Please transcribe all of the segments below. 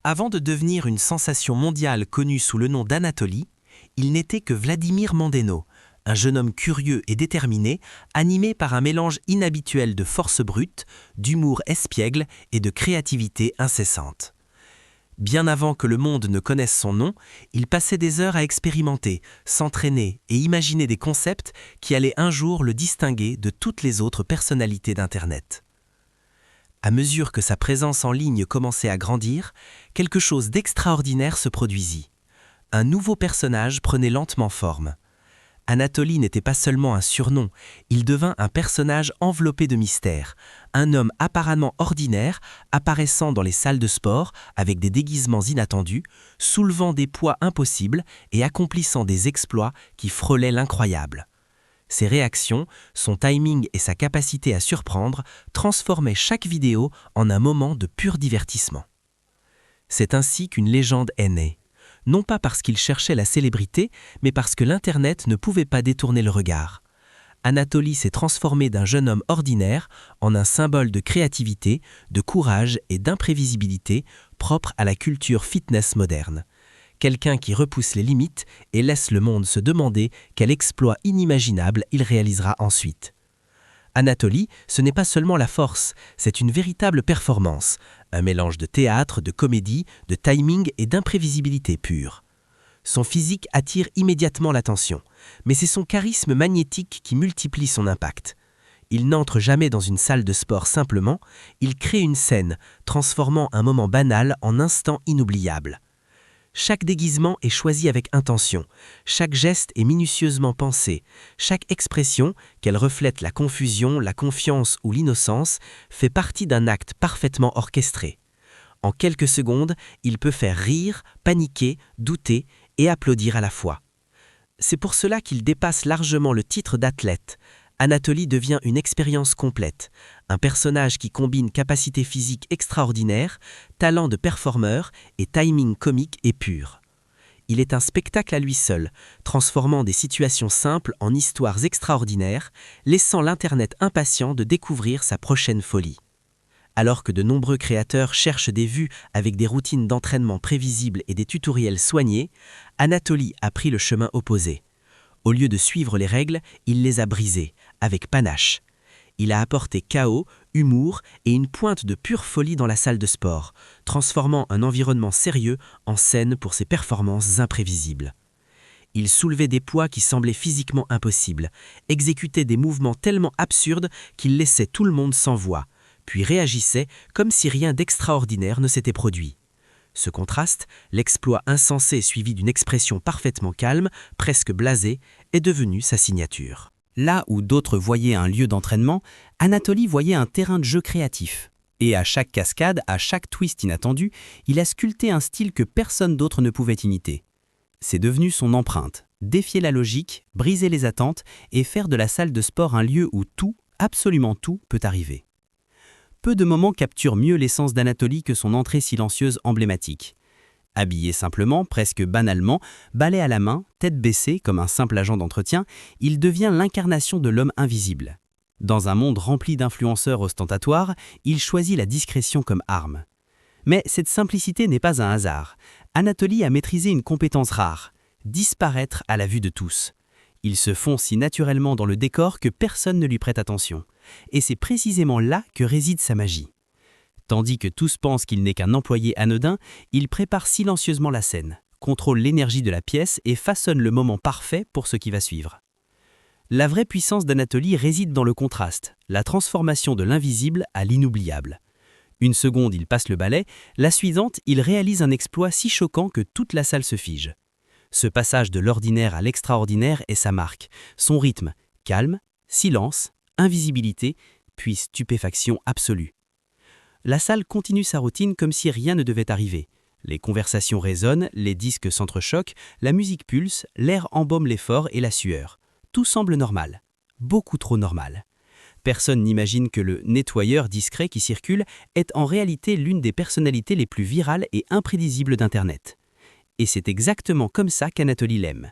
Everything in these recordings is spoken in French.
Avant de devenir une sensation mondiale connue sous le nom d'Anatoly, il n'était que Vladimir Mandeno, un jeune homme curieux et déterminé, animé par un mélange inhabituel de force brute, d'humour espiègle et de créativité incessante. Bien avant que le monde ne connaisse son nom, il passait des heures à expérimenter, s'entraîner et imaginer des concepts qui allaient un jour le distinguer de toutes les autres personnalités d'Internet. À mesure que sa présence en ligne commençait à grandir, quelque chose d'extraordinaire se produisit. Un nouveau personnage prenait lentement forme. Anatoly n'était pas seulement un surnom, il devint un personnage enveloppé de mystère, un homme apparemment ordinaire, apparaissant dans les salles de sport avec des déguisements inattendus, soulevant des poids impossibles et accomplissant des exploits qui frôlaient l'incroyable. Ses réactions, son timing et sa capacité à surprendre transformaient chaque vidéo en un moment de pur divertissement. C'est ainsi qu'une légende est née. Non pas parce qu'il cherchait la célébrité, mais parce que l'Internet ne pouvait pas détourner le regard. Anatoly s'est transformé d'un jeune homme ordinaire en un symbole de créativité, de courage et d'imprévisibilité propre à la culture fitness moderne. Quelqu'un qui repousse les limites et laisse le monde se demander quel exploit inimaginable il réalisera ensuite. Anatoly, ce n'est pas seulement la force, c'est une véritable performance, un mélange de théâtre, de comédie, de timing et d'imprévisibilité pure. Son physique attire immédiatement l'attention, mais c'est son charisme magnétique qui multiplie son impact. Il n'entre jamais dans une salle de sport simplement, il crée une scène, transformant un moment banal en instant inoubliable. Chaque déguisement est choisi avec intention, chaque geste est minutieusement pensé, chaque expression, qu'elle reflète la confusion, la confiance ou l'innocence, fait partie d'un acte parfaitement orchestré. En quelques secondes, il peut faire rire, paniquer, douter et applaudir à la fois. C'est pour cela qu'il dépasse largement le titre d'athlète. Anatoly devient une expérience complète, un personnage qui combine capacité physique extraordinaire, talent de performeur et timing comique et pur. Il est un spectacle à lui seul, transformant des situations simples en histoires extraordinaires, laissant l'Internet impatient de découvrir sa prochaine folie. Alors que de nombreux créateurs cherchent des vues avec des routines d'entraînement prévisibles et des tutoriels soignés, Anatoly a pris le chemin opposé. Au lieu de suivre les règles, il les a brisées, avec panache. Il a apporté chaos, humour et une pointe de pure folie dans la salle de sport, transformant un environnement sérieux en scène pour ses performances imprévisibles. Il soulevait des poids qui semblaient physiquement impossibles, exécutait des mouvements tellement absurdes qu'il laissait tout le monde sans voix, puis réagissait comme si rien d'extraordinaire ne s'était produit. Ce contraste, l'exploit insensé suivi d'une expression parfaitement calme, presque blasée, est devenu sa signature. Là où d'autres voyaient un lieu d'entraînement, Anatoly voyait un terrain de jeu créatif. Et à chaque cascade, à chaque twist inattendu, il a sculpté un style que personne d'autre ne pouvait imiter. C'est devenu son empreinte, défier la logique, briser les attentes et faire de la salle de sport un lieu où tout, absolument tout, peut arriver. Peu de moments capturent mieux l'essence d'Anatoly que son entrée silencieuse emblématique. Habillé simplement, presque banalement, balai à la main, tête baissée comme un simple agent d'entretien, il devient l'incarnation de l'homme invisible. Dans un monde rempli d'influenceurs ostentatoires, il choisit la discrétion comme arme. Mais cette simplicité n'est pas un hasard. Anatoly a maîtrisé une compétence rare, disparaître à la vue de tous. Il se fond si naturellement dans le décor que personne ne lui prête attention. Et c'est précisément là que réside sa magie. Tandis que tous pensent qu'il n'est qu'un employé anodin, il prépare silencieusement la scène, contrôle l'énergie de la pièce et façonne le moment parfait pour ce qui va suivre. La vraie puissance d'Anatoly réside dans le contraste, la transformation de l'invisible à l'inoubliable. Une seconde, il passe le balai, la suivante, il réalise un exploit si choquant que toute la salle se fige. Ce passage de l'ordinaire à l'extraordinaire est sa marque, son rythme, calme, silence, invisibilité, puis stupéfaction absolue. La salle continue sa routine comme si rien ne devait arriver. Les conversations résonnent, les disques s'entrechoquent, la musique pulse, l'air embaume l'effort et la sueur. Tout semble normal, beaucoup trop normal. Personne n'imagine que le nettoyeur discret qui circule est en réalité l'une des personnalités les plus virales et imprévisibles d'Internet. Et c'est exactement comme ça qu'Anatoly l'aime.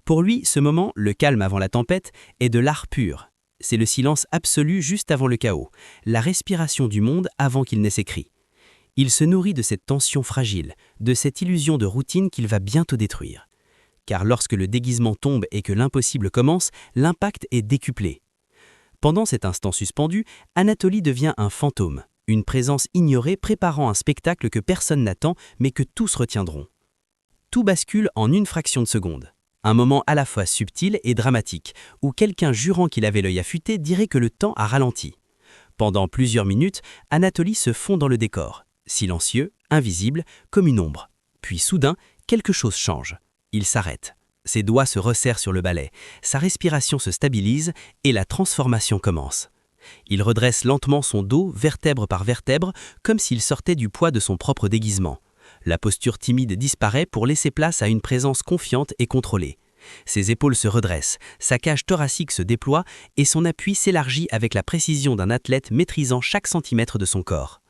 Pour lui, ce moment, le calme avant la tempête, est de l'art pur. C'est le silence absolu juste avant le chaos, la respiration du monde avant qu'il n'ait ses cris. Il se nourrit de cette tension fragile, de cette illusion de routine qu'il va bientôt détruire. Car lorsque le déguisement tombe et que l'impossible commence, l'impact est décuplé. Pendant cet instant suspendu, Anatoly devient un fantôme, une présence ignorée préparant un spectacle que personne n'attend mais que tous retiendront. Tout bascule en une fraction de seconde. Un moment à la fois subtil et dramatique, où quelqu'un jurant qu'il avait l'œil affûté dirait que le temps a ralenti. Pendant plusieurs minutes, Anatoly se fond dans le décor, silencieux, invisible, comme une ombre. Puis soudain, quelque chose change. Il s'arrête. Ses doigts se resserrent sur le balai, sa respiration se stabilise et la transformation commence. Il redresse lentement son dos, vertèbre par vertèbre, comme s'il sortait du poids de son propre déguisement. La posture timide disparaît pour laisser place à une présence confiante et contrôlée. Ses épaules se redressent, sa cage thoracique se déploie et son appui s'élargit avec la précision d'un athlète maîtrisant chaque centimètre de son corps.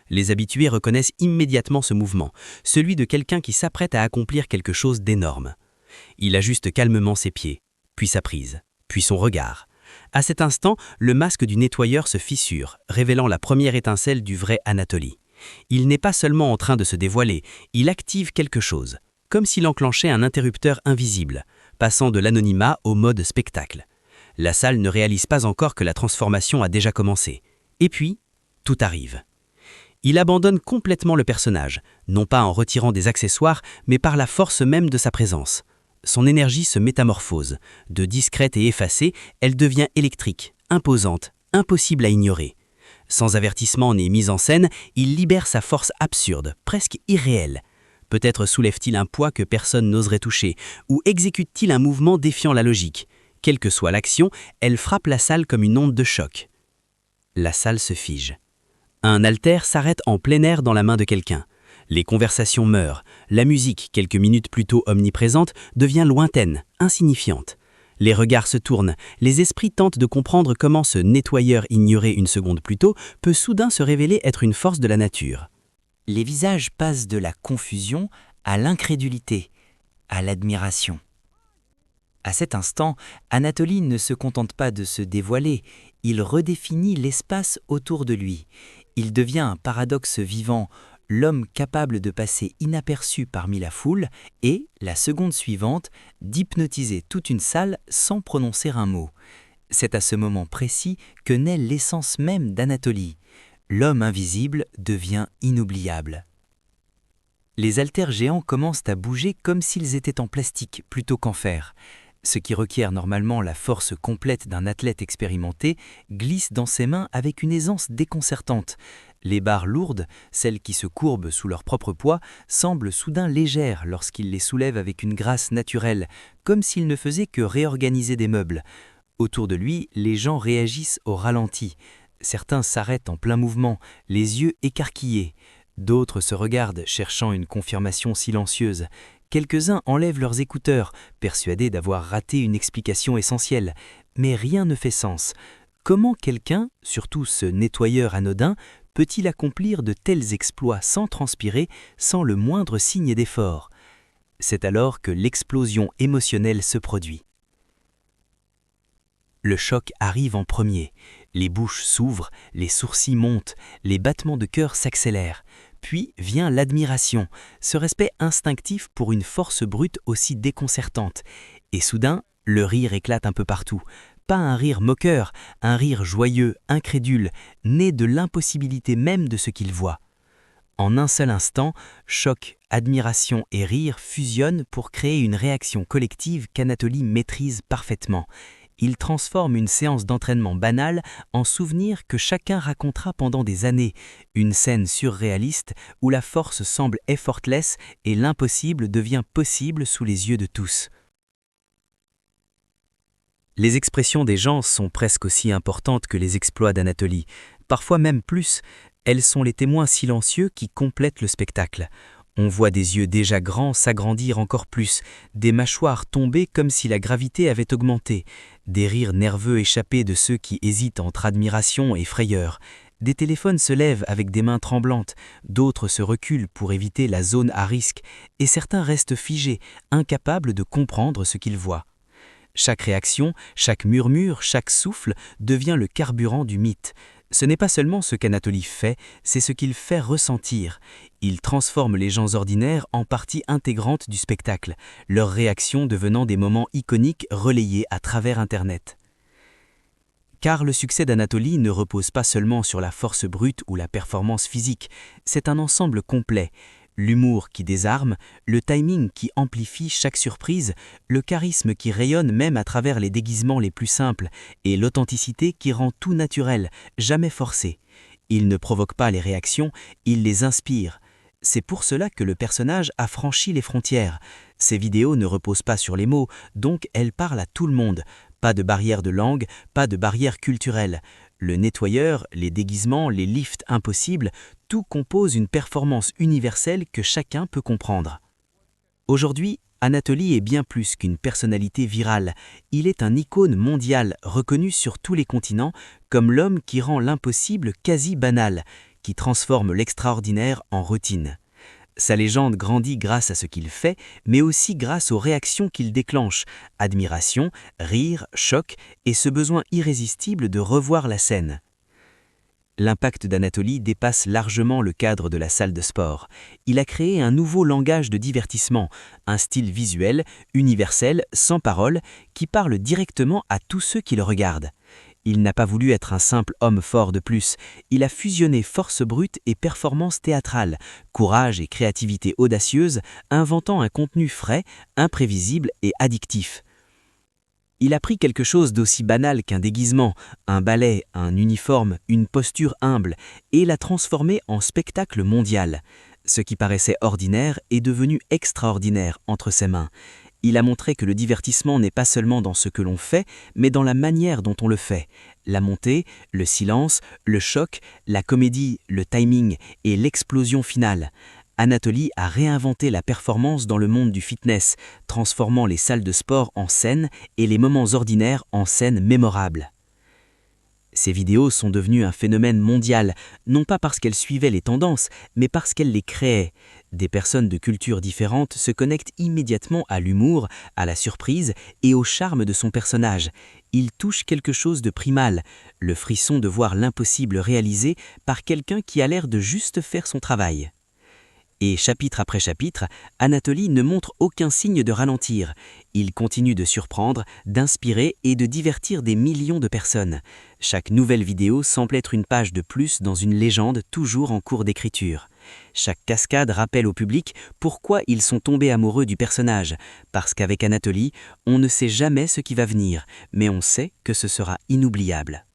Les habitués reconnaissent immédiatement ce mouvement, celui de quelqu'un qui s'apprête à accomplir quelque chose d'énorme. Il ajuste calmement ses pieds, puis sa prise, puis son regard. À cet instant, le masque du nettoyeur se fissure, révélant la première étincelle du vrai Anatoly. Il n'est pas seulement en train de se dévoiler, il active quelque chose, comme s'il enclenchait un interrupteur invisible, passant de l'anonymat au mode spectacle. La salle ne réalise pas encore que la transformation a déjà commencé. Et puis, tout arrive. Il abandonne complètement le personnage, non pas en retirant des accessoires, mais par la force même de sa présence. Son énergie se métamorphose. De discrète et effacée, elle devient électrique, imposante, impossible à ignorer. Sans avertissement ni mise en scène, il libère sa force absurde, presque irréelle. Peut-être soulève-t-il un poids que personne n'oserait toucher, ou exécute-t-il un mouvement défiant la logique. Quelle que soit l'action, elle frappe la salle comme une onde de choc. La salle se fige. Un haltère s'arrête en plein air dans la main de quelqu'un. Les conversations meurent. La musique, quelques minutes plus tôt omniprésente, devient lointaine, insignifiante. Les regards se tournent, les esprits tentent de comprendre comment ce nettoyeur ignoré une seconde plus tôt peut soudain se révéler être une force de la nature. Les visages passent de la confusion à l'incrédulité, à l'admiration. À cet instant, Anatoly ne se contente pas de se dévoiler, il redéfinit l'espace autour de lui. Il devient un paradoxe vivant, l'homme capable de passer inaperçu parmi la foule et, la seconde suivante, d'hypnotiser toute une salle sans prononcer un mot. C'est à ce moment précis que naît l'essence même d'Anatoly. L'homme invisible devient inoubliable. Les haltères géants commencent à bouger comme s'ils étaient en plastique plutôt qu'en fer. Ce qui requiert normalement la force complète d'un athlète expérimenté, glisse dans ses mains avec une aisance déconcertante. Les barres lourdes, celles qui se courbent sous leur propre poids, semblent soudain légères lorsqu'il les soulève avec une grâce naturelle, comme s'il ne faisait que réorganiser des meubles. Autour de lui, les gens réagissent au ralenti. Certains s'arrêtent en plein mouvement, les yeux écarquillés. D'autres se regardent, cherchant une confirmation silencieuse. Quelques-uns enlèvent leurs écouteurs, persuadés d'avoir raté une explication essentielle. Mais rien ne fait sens. Comment quelqu'un, surtout ce nettoyeur anodin, peut-il accomplir de tels exploits sans transpirer, sans le moindre signe d'effort? C'est alors que l'explosion émotionnelle se produit. Le choc arrive en premier. Les bouches s'ouvrent, les sourcils montent, les battements de cœur s'accélèrent. Puis vient l'admiration, ce respect instinctif pour une force brute aussi déconcertante. Et soudain, le rire éclate un peu partout. Pas un rire moqueur, un rire joyeux, incrédule, né de l'impossibilité même de ce qu'il voit. En un seul instant, choc, admiration et rire fusionnent pour créer une réaction collective qu'Anatoly maîtrise parfaitement. Il transforme une séance d'entraînement banale en souvenir que chacun racontera pendant des années, une scène surréaliste où la force semble effortless et l'impossible devient possible sous les yeux de tous. Les expressions des gens sont presque aussi importantes que les exploits d'Anatoly, parfois même plus. Elles sont les témoins silencieux qui complètent le spectacle. On voit des yeux déjà grands s'agrandir encore plus, des mâchoires tomber comme si la gravité avait augmenté, des rires nerveux échappés de ceux qui hésitent entre admiration et frayeur. Des téléphones se lèvent avec des mains tremblantes, d'autres se reculent pour éviter la zone à risque, et certains restent figés, incapables de comprendre ce qu'ils voient. Chaque réaction, chaque murmure, chaque souffle devient le carburant du mythe. Ce n'est pas seulement ce qu'Anatoly fait, c'est ce qu'il fait ressentir. Il transforme les gens ordinaires en partie intégrante du spectacle, leurs réactions devenant des moments iconiques relayés à travers Internet. Car le succès d'Anatoly ne repose pas seulement sur la force brute ou la performance physique, c'est un ensemble complet. L'humour qui désarme, le timing qui amplifie chaque surprise, le charisme qui rayonne même à travers les déguisements les plus simples, et l'authenticité qui rend tout naturel, jamais forcé. Il ne provoque pas les réactions, il les inspire. C'est pour cela que le personnage a franchi les frontières. Ses vidéos ne reposent pas sur les mots, donc elles parlent à tout le monde. Pas de barrière de langue, pas de barrière culturelle. Le nettoyeur, les déguisements, les lifts impossibles, tout compose une performance universelle que chacun peut comprendre. Aujourd'hui, Anatoly est bien plus qu'une personnalité virale. Il est un icône mondiale reconnu sur tous les continents comme l'homme qui rend l'impossible quasi banal, qui transforme l'extraordinaire en routine. Sa légende grandit grâce à ce qu'il fait, mais aussi grâce aux réactions qu'il déclenche, admiration, rire, choc et ce besoin irrésistible de revoir la scène. L'impact d'Anatoly dépasse largement le cadre de la salle de sport. Il a créé un nouveau langage de divertissement, un style visuel, universel, sans parole, qui parle directement à tous ceux qui le regardent. Il n'a pas voulu être un simple homme fort de plus, il a fusionné force brute et performance théâtrale, courage et créativité audacieuse, inventant un contenu frais, imprévisible et addictif. Il a pris quelque chose d'aussi banal qu'un déguisement, un ballet, un uniforme, une posture humble, et l'a transformé en spectacle mondial. Ce qui paraissait ordinaire est devenu extraordinaire entre ses mains. Il a montré que le divertissement n'est pas seulement dans ce que l'on fait, mais dans la manière dont on le fait. La montée, le silence, le choc, la comédie, le timing et l'explosion finale. Anatoly a réinventé la performance dans le monde du fitness, transformant les salles de sport en scènes et les moments ordinaires en scènes mémorables. Ces vidéos sont devenues un phénomène mondial, non pas parce qu'elles suivaient les tendances, mais parce qu'elles les créaient. Des personnes de cultures différentes se connectent immédiatement à l'humour, à la surprise et au charme de son personnage. Il touche quelque chose de primal, le frisson de voir l'impossible réalisé par quelqu'un qui a l'air de juste faire son travail. Et chapitre après chapitre, Anatoly ne montre aucun signe de ralentir. Il continue de surprendre, d'inspirer et de divertir des millions de personnes. Chaque nouvelle vidéo semble être une page de plus dans une légende toujours en cours d'écriture. Chaque cascade rappelle au public pourquoi ils sont tombés amoureux du personnage. Parce qu'avec Anatoly, on ne sait jamais ce qui va venir, mais on sait que ce sera inoubliable.